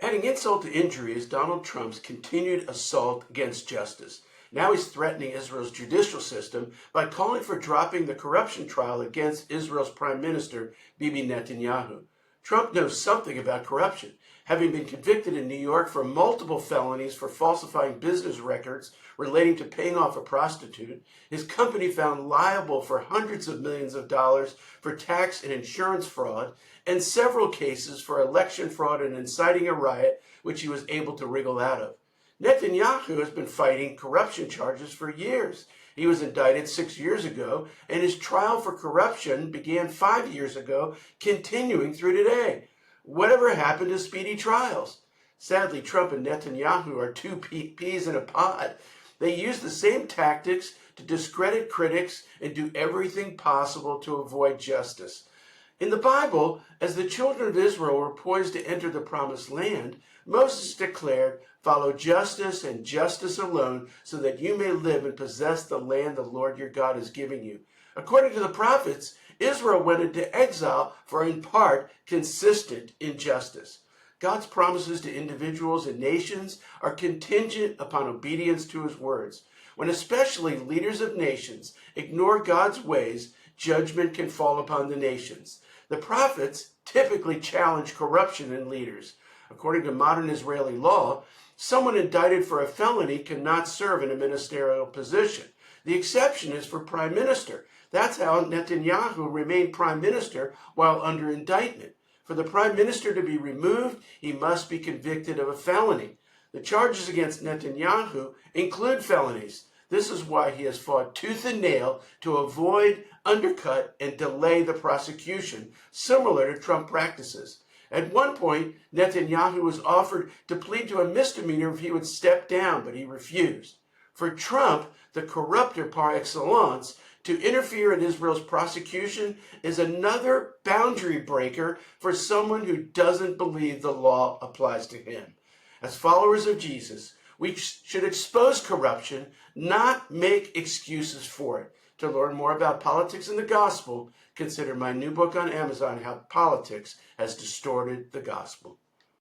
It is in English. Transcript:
Adding insult to injury is Donald Trump's continued assault against justice. Now he's threatening Israel's judicial system by calling for dropping the corruption trial against Israel's Prime Minister, Bibi Netanyahu. Trump knows something about corruption, having been convicted in New York for multiple felonies for falsifying business records relating to paying off a prostitute, his company found liable for hundreds of millions of dollars for tax and insurance fraud, and several cases for election fraud and inciting a riot, which he was able to wriggle out of. Netanyahu has been fighting corruption charges for years. He was indicted 6 years ago, and his trial for corruption began 5 years ago, continuing through today. Whatever happened to speedy trials? Sadly, Trump and Netanyahu are two peas in a pod. They use the same tactics to discredit critics and do everything possible to avoid justice. In the Bible, as the children of Israel were poised to enter the promised land, Moses declared, "Follow justice and justice alone, so that you may live and possess the land the Lord your God is giving you." According to the prophets, Israel went into exile for, in part, consistent injustice. God's promises to individuals and nations are contingent upon obedience to his words. When especially leaders of nations ignore God's ways, judgment can fall upon the nations. The prophets typically challenge corruption in leaders. According to modern Israeli law, someone indicted for a felony cannot serve in a ministerial position. The exception is for prime minister. That's how Netanyahu remained prime minister while under indictment. For the prime minister to be removed, he must be convicted of a felony. The charges against Netanyahu include felonies. This is why he has fought tooth and nail to avoid, undercut, and delay the prosecution, similar to Trump practices. At one point, Netanyahu was offered to plead to a misdemeanor if he would step down, but he refused. For Trump, the corrupter par excellence, to interfere in Israel's prosecution is another boundary breaker for someone who doesn't believe the law applies to him. As followers of Jesus, we should expose corruption, not make excuses for it. To learn more about politics and the gospel, consider my new book on Amazon, How Politics Has Distorted the Gospel.